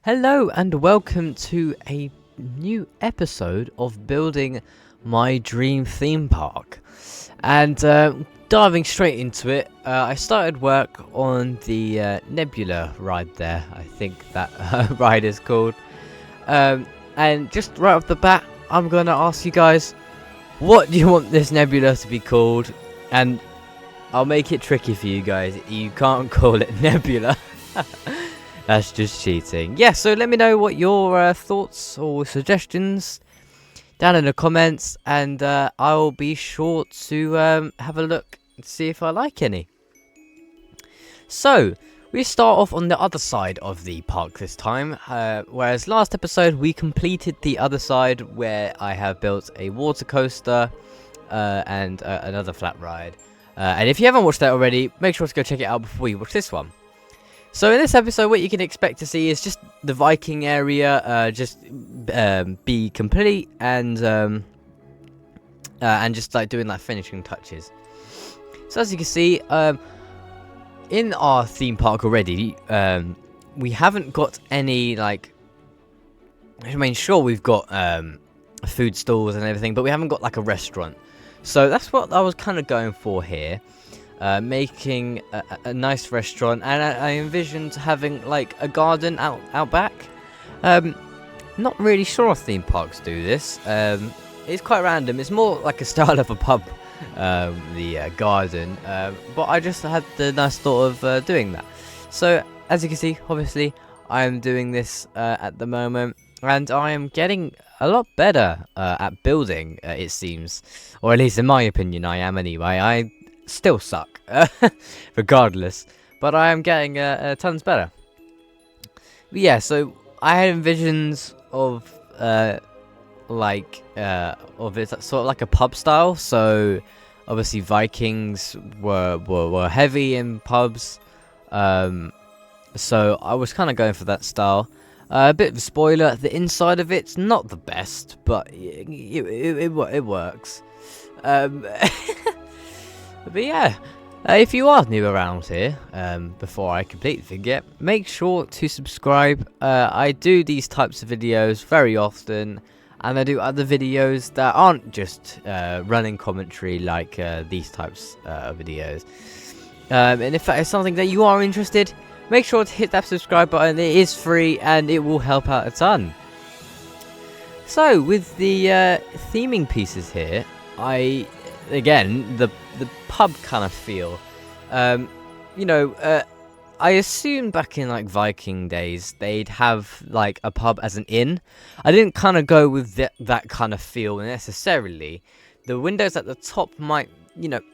Hello and welcome to a new episode of building my dream theme park. And diving straight into it, I started work on the Nebula ride there. I think that ride is called. And just right off the bat, I'm going to ask you guys, what do you want this Nebula to be called? And I'll make it tricky for you guys. You can't call it Nebula. That's just cheating. Yeah, so let me know what your thoughts or suggestions down in the comments, and I'll be sure to have a look and see if I like any. So, we start off on the other side of the park this time, whereas last episode we completed the other side where I have built a water coaster and another flat ride. And if you haven't watched that already, make sure to go check it out before you watch this one. So in this episode, what you can expect to see is just the Viking area, be complete and just like doing like finishing touches. So as you can see, in our theme park already, we haven't got any like. I mean, sure we've got food stalls and everything, but we haven't got like a restaurant. So that's what I was kind of going for here. Making a nice restaurant, and I envisioned having like a garden out back. Not really sure if theme parks do this. It's quite random. It's more like a style of a pub, the garden. But I just had the nice thought of doing that. So as you can see, obviously I am doing this at the moment, and I am getting a lot better at building. It seems, or at least in my opinion, I am anyway. I still suck, regardless, but I am getting tons better. But yeah, so I had visions of of it sort of like a pub style. So obviously Vikings were heavy in pubs, so I was kind of going for that style. A bit of a spoiler: the inside of it's not the best, but it works. But yeah, if you are new around here, before I completely forget, make sure to subscribe. I do these types of videos very often, and I do other videos that aren't just running commentary like these types of videos. And if that is something that you are interested, make sure to hit that subscribe button. It is free and it will help out a ton. So with the theming pieces here, again, the pub kind of feel. I assumed back in like Viking days they'd have like a pub as an inn. I didn't kind of go with that kind of feel necessarily. The windows at the top might, like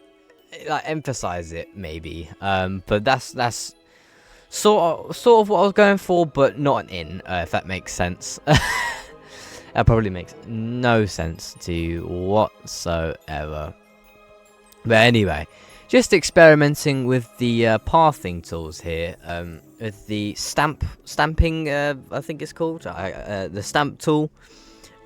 emphasize it maybe. But that's sort of what I was going for, but not an inn, if that makes sense. That probably makes no sense to you whatsoever. But anyway, just experimenting with the pathing tools here. With the stamping, I think it's called, the stamp tool.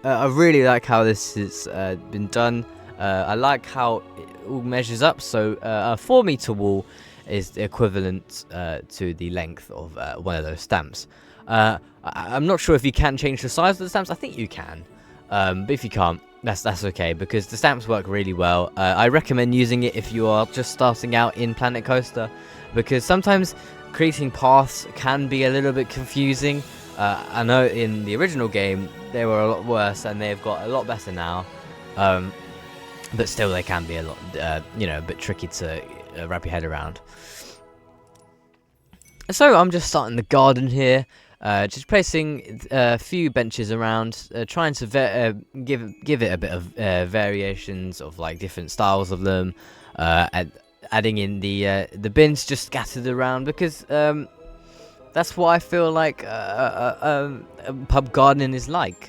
I really like how this has been done. I like how it all measures up. So a 4-meter wall is equivalent to the length of one of those stamps. I'm not sure if you can change the size of the stamps. I think you can, but if you can't, that's okay, because the stamps work really well. I recommend using it if you are just starting out in Planet Coaster, because sometimes creating paths can be a little bit confusing. I know in the original game they were a lot worse, and they've got a lot better now, but still they can be a lot, a bit tricky to wrap your head around. So I'm just starting the garden here. Just placing a few benches around, trying to give it a bit of variations of like different styles of them, adding in the bins just scattered around, because that's what I feel like pub gardening is like.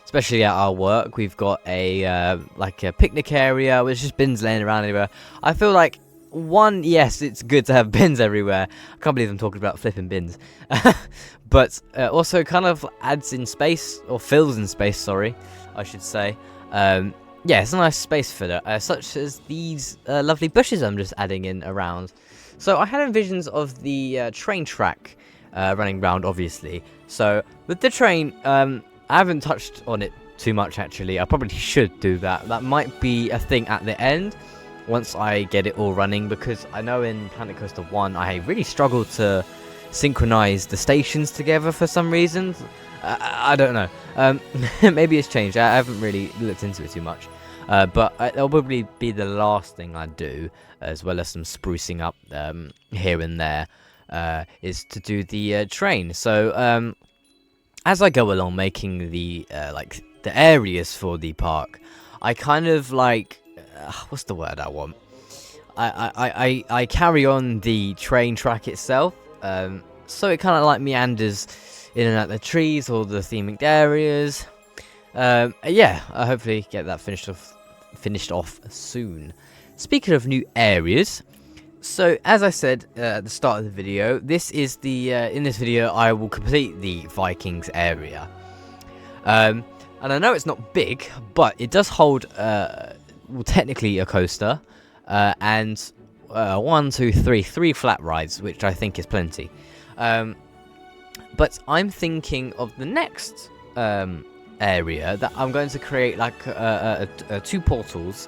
Especially at our work, we've got a like a picnic area with just bins laying around everywhere. I feel like, yes, it's good to have bins everywhere. I can't believe I'm talking about flipping bins. But also kind of adds in space, or fills in space, sorry, I should say. Yeah, it's a nice space filler, such as these lovely bushes I'm just adding in around. So I had visions of the train track running around, obviously. So with the train, I haven't touched on it too much actually. I probably should do that. That might be a thing at the end once I get it all running, because I know in Planet Coaster 1 I really struggled to synchronize the stations together for some reason. I don't know. Maybe it's changed. I haven't really looked into it too much. But that'll probably be the last thing I do, as well as some sprucing up here and there, is to do the train. So as I go along making the like the areas for the park, I kind of like what's the word I want? I carry on the train track itself, so it kind of like meanders in and out the trees or the theming areas. Yeah, I hopefully get that finished off soon. Speaking of new areas, so as I said at the start of the video, this is the in this video I will complete the Vikings area. And I know it's not big, but it does hold well, technically a coaster, and 3 flat rides, which I think is plenty. But I'm thinking of the next area that I'm going to create like 2 portals,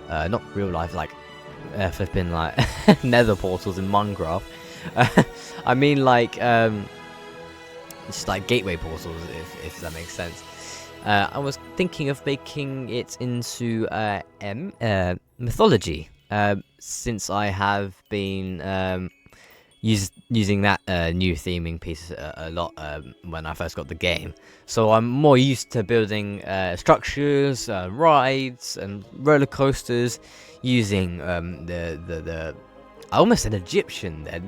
not real life, like flipping like nether portals in Minecraft. I mean like just like gateway portals, if that makes sense. I was thinking of making it into mythology, since I have been using that new theming piece a lot when I first got the game. So I'm more used to building structures, rides, and roller coasters using the I almost said Egyptian then.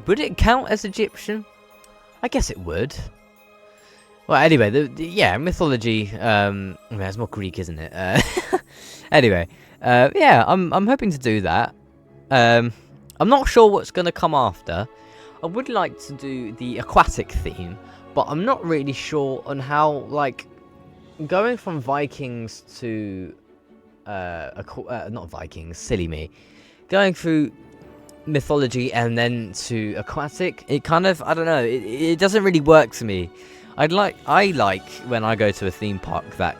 Would it count as Egyptian? I guess it would. Well, anyway, yeah, mythology. It's more Greek, isn't it? Anyway, yeah, I'm hoping to do that. I'm not sure what's gonna come after. I would like to do the aquatic theme, but I'm not really sure on how, like, going from Vikings to not Vikings, silly me, going through mythology and then to aquatic. It kind of, I don't know. It doesn't really work to me. I like when I go to a theme park that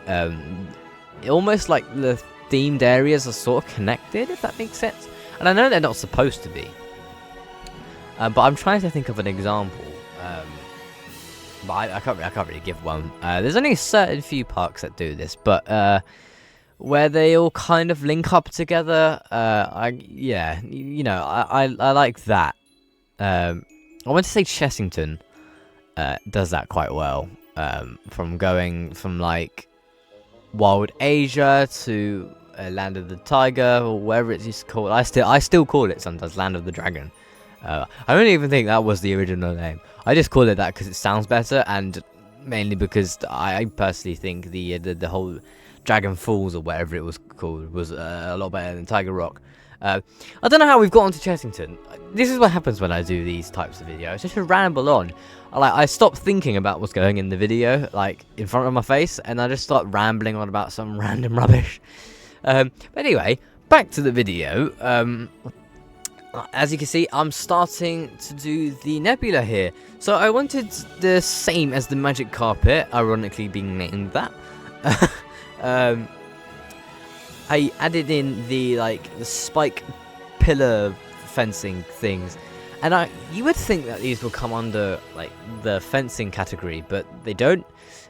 almost like the themed areas are sort of connected, if that makes sense. And I know they're not supposed to be, but I'm trying to think of an example. But I can't really give one. There's only a certain few parks that do this, but where they all kind of link up together. Yeah, you know, I like that. I want to say Chessington does that quite well. From going from like Wild Asia to Land of the Tiger, or whatever it's used to call it. I still call it sometimes Land of the Dragon. I don't even think that was the original name. I just call it that because it sounds better, and mainly because I personally think the whole Dragon Falls, or whatever it was called, was a lot better than Tiger Rock. I don't know how we've got onto Chessington. This is what happens when I do these types of videos. Just to ramble on. I stop thinking about what's going in the video, like in front of my face, and I just start rambling on about some random rubbish. But anyway, back to the video. As you can see, I'm starting to do the Nebula here. So I wanted the same as the magic carpet, ironically being named that. I added in the spike pillar fencing things, and you would think that these will come under like the fencing category, but they don't.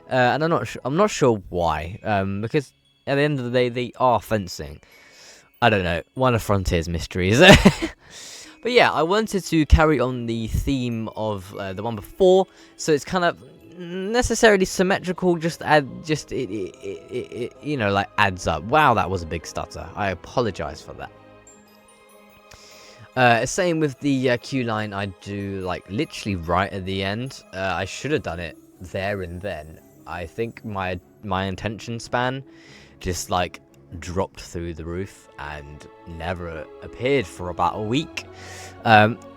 And I'm not sure why. Because at the end of the day, they are fencing. I don't know. One of Frontier's mysteries. But yeah, I wanted to carry on the theme of the one before, so it's kind of necessarily symmetrical. It you know, like adds up. Wow, that was a big stutter. I apologize for that. Same with the queue line. I do like literally right at the end. I should have done it there and then. I think my attention span just like dropped through the roof and never appeared for about a week,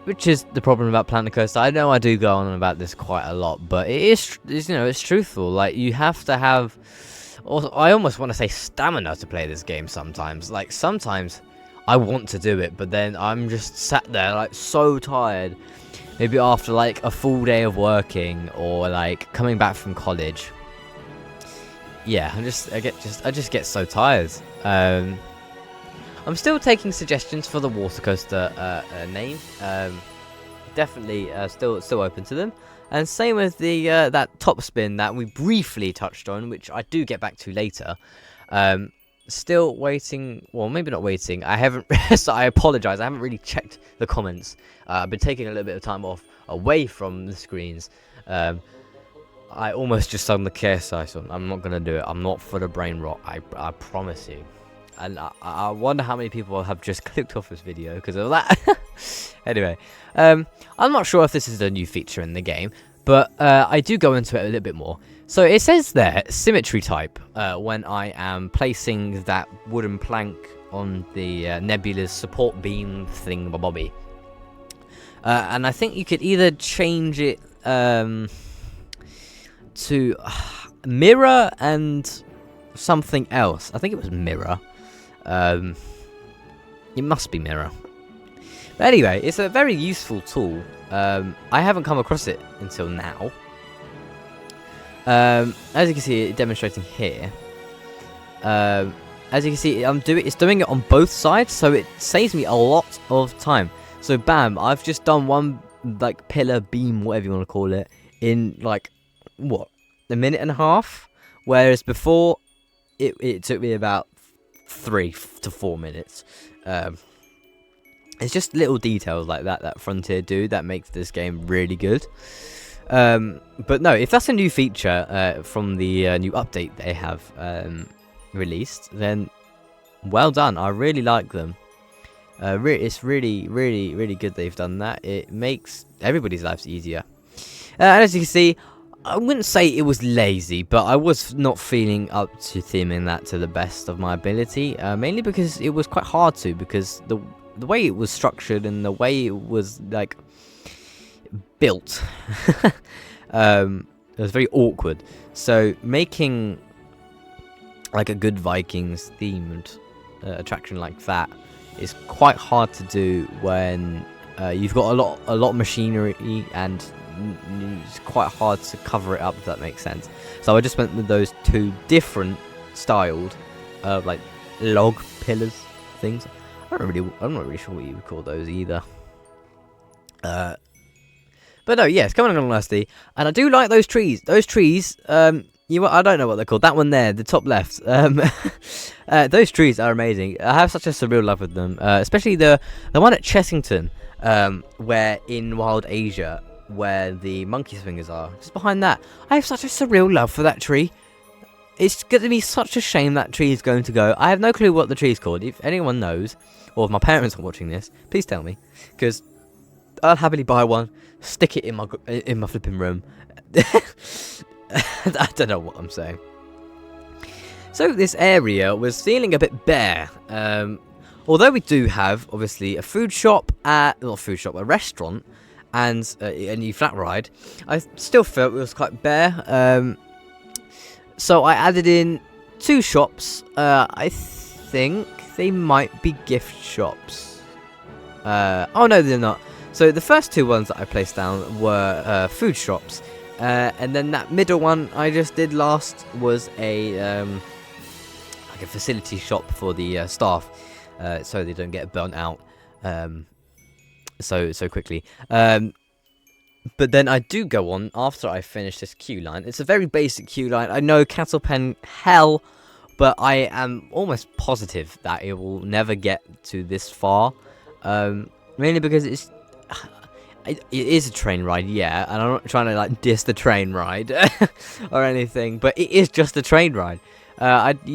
which is the problem about Planet Coaster. I know I do go on about this quite a lot, but it's you know, it's truthful. Like, you have to have, I almost want to say stamina to play this game sometimes. Like, sometimes I want to do it, but then I'm just sat there like so tired, maybe after like a full day of working or like coming back from college. Yeah, I just get so tired. I'm still taking suggestions for the water coaster name. Definitely still open to them. And same with the that top spin that we briefly touched on, which I do get back to later. Still waiting. Well, maybe not waiting. I haven't. So I apologize. I haven't really checked the comments. I've been taking a little bit of time off away from the screens. I almost just sung the KSI song. I'm not gonna do it. I'm not for the brain rot. I promise you. And I wonder how many people have just clicked off this video because of that. Anyway, I'm not sure if this is a new feature in the game, but I do go into it a little bit more. So it says there, symmetry type, when I am placing that wooden plank on the Nebula's support beam thing, bobby. And I think you could either change it to mirror and something else. I think it was mirror. It must be mirror. But anyway, it's a very useful tool. I haven't come across it until now. As you can see, it demonstrating here. As you can see, it's doing it on both sides, so it saves me a lot of time. So bam, I've just done one like pillar beam, whatever you want to call it, in like what, a minute and a half, whereas before it took me about 3 to 4 minutes. It's just little details like that Frontier do that makes this game really good. But no, if that's a new feature from the new update they have released, then well done. I really like them. It's really good they've done that. It makes everybody's lives easier. And as you can see, I wouldn't say it was lazy, but I was not feeling up to theming that to the best of my ability, mainly because it was quite hard to, because the way it was structured and the way it was like built, it was very awkward. So making like a good Vikings themed attraction like that is quite hard to do when you've got a lot of machinery and it's quite hard to cover it up, if that makes sense. So I just went with those two different styled like log pillars things. I'm not really sure what you would call those either. But no, yeah, it's coming along nicely, and I do like those trees. Those trees, I don't know what they're called. That one there, the top left. Those trees are amazing. I have such a surreal love with them, especially the one at Chessington, where in Wild Asia, where the monkey's fingers are, just behind that. I have such a surreal love for that tree. It's going to be such a shame that tree is going to go. I have no clue what the tree is called. If anyone knows, or if my parents are watching this, please tell me, because I'll happily buy one, stick it in my flipping room. I don't know what I'm saying. So this area was feeling a bit bare. Although we do have obviously a a restaurant and a new flat ride, I still felt it was quite bare. So I added in 2 shops. I think they might be gift shops. Oh no, they're not. So the first 2 ones that I placed down were food shops, and then that middle one I just did last was a like a facility shop for the staff, so they don't get burnt out so quickly. But then I do go on after I finish this queue line. It's a very basic queue line. I know cattle pen hell, but I am almost positive that it will never get to this far. Mainly because it is a train ride, yeah, and I'm not trying to like diss the train ride or anything, but it is just a train ride. But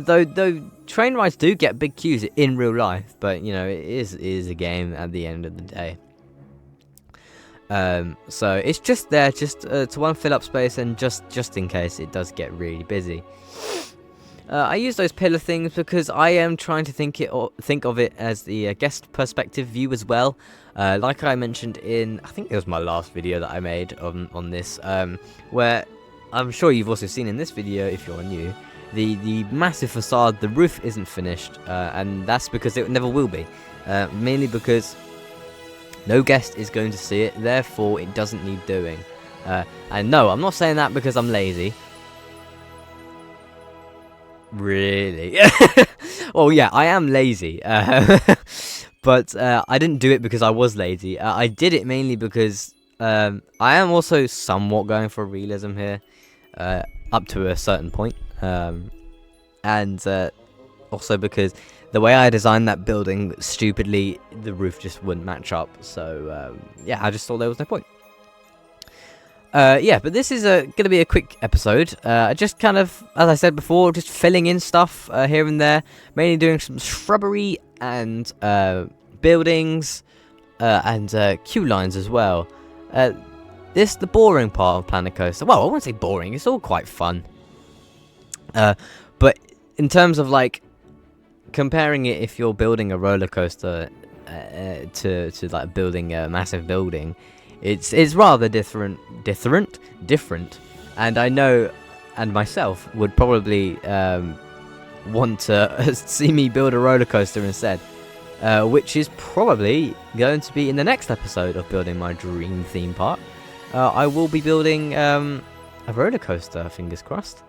though train rides do get big queues in real life, but it is a game at the end of the day. So it's just there, to one fill up space, and just in case it does get really busy. I use those pillar things because I am trying to think of it as the guest perspective view as well. Like I mentioned in, I think it was my last video that I made on this, where I'm sure you've also seen in this video if you're new, the massive facade, the roof isn't finished, and that's because it never will be. Mainly because No guest is going to see it, therefore it doesn't need doing. And no, I'm not saying that because I'm lazy. Really? Well, yeah, I am lazy. But I didn't do it because I was lazy. I did it mainly because I am also somewhat going for realism here, up to a certain point. And also because the way I designed that building, stupidly, the roof just wouldn't match up. So, yeah, I just thought there was no point. Yeah, but this is going to be a quick episode. Just kind of, as I said before, just filling in stuff here and there. Mainly doing some shrubbery and buildings and queue lines as well. This the boring part of Planet Coaster. Well, I wouldn't say boring. It's all quite fun. But in terms of like comparing it, if you're building a roller coaster to like building a massive building, it's rather different, and I know, and myself would probably want to see me build a roller coaster instead, which is probably going to be in the next episode of building my dream theme park. I will be building a roller coaster, fingers crossed.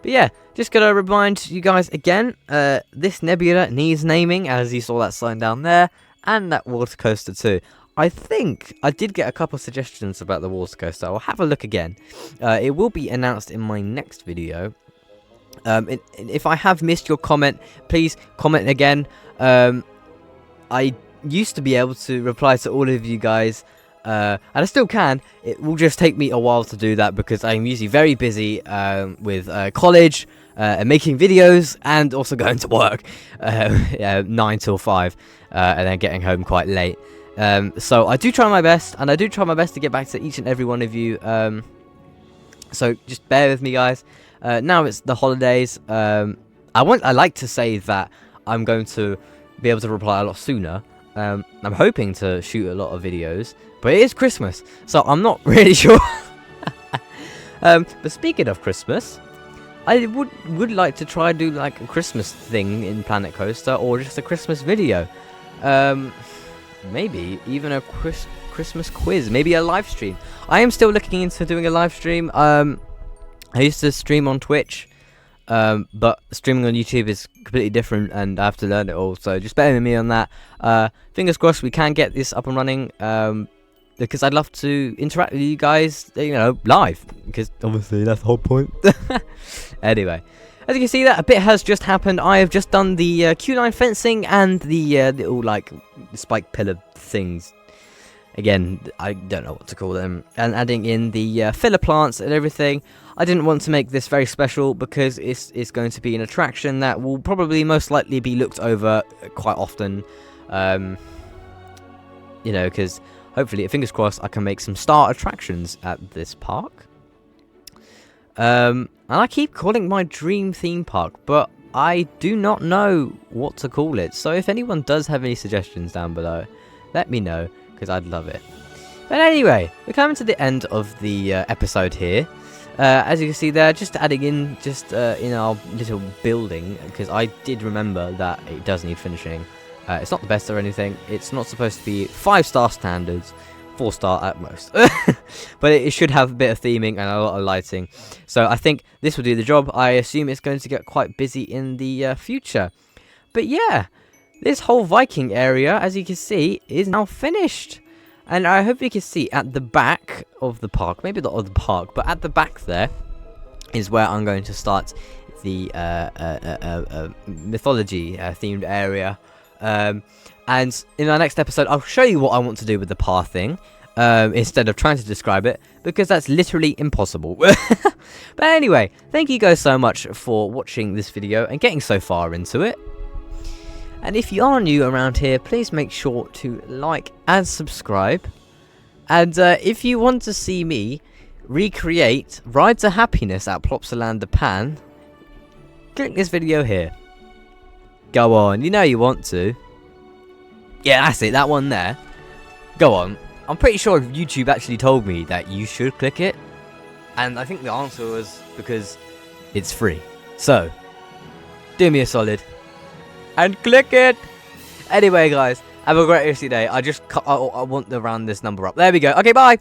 But yeah, just gonna remind you guys again, this Nebula needs naming, as you saw that sign down there, and that water coaster too. I think I did get a couple suggestions about the water coaster. I'll have a look again. It will be announced in my next video. If I have missed your comment, please comment again. I used to be able to reply to all of you guys, and I still can. It will just take me a while to do that because I'm usually very busy with college and making videos, and also going to work 9 till 5, and then getting home quite late. So I do try my best, and I do try my best to get back to each and every one of you. So just bear with me, guys. Now it's the holidays. I like to say that I'm going to be able to reply a lot sooner. I'm hoping to shoot a lot of videos, but it is Christmas, so I'm not really sure. But speaking of Christmas, I would like to try and do like a Christmas thing in Planet Coaster, or just a Christmas video. Maybe even a Christmas quiz, maybe a live stream. I am still looking into doing a live stream. I used to stream on Twitch, but streaming on YouTube is completely different, and I have to learn it all. So just bear with me on that. Fingers crossed we can get this up and running, because I'd love to interact with you guys, live, because obviously that's the whole point. Anyway, as you can see, that a bit has just happened. I have just done the queue line fencing and the little like spike pillar things. Again, I don't know what to call them. And adding in the filler plants and everything. I didn't want to make this very special because it's going to be an attraction that will probably most likely be looked over quite often. Because hopefully, fingers crossed, I can make some star attractions at this park. And I keep calling it my dream theme park, but I do not know what to call it. So if anyone does have any suggestions down below, let me know, because I'd love it. But anyway, we're coming to the end of the episode here. As you can see there, just adding in in our little building, because I did remember that it does need finishing. It's not the best or anything. It's not supposed to be 5-star standards. 4-star at most. But it should have a bit of theming and a lot of lighting. So I think this will do the job. I assume it's going to get quite busy in the future. But yeah, this whole Viking area, as you can see, is now finished. And I hope you can see at the back of the park, maybe not of the park, but at the back there is where I'm going to start the mythology themed area. And in our next episode, I'll show you what I want to do with the path thing, instead of trying to describe it, because that's literally impossible. But anyway, thank you guys so much for watching this video and getting so far into it. And if you are new around here, please make sure to like and subscribe. And if you want to see me recreate Ride to Happiness at Plopsaland Japan, click this video here. Go on, you know you want to. Yeah, that's it, that one there. Go on. I'm pretty sure YouTube actually told me that you should click it. And I think the answer was because it's free. So, do me a solid and click it. Anyway, guys, Have a great rest of your day. I want to round this number up. There we go. Okay, bye.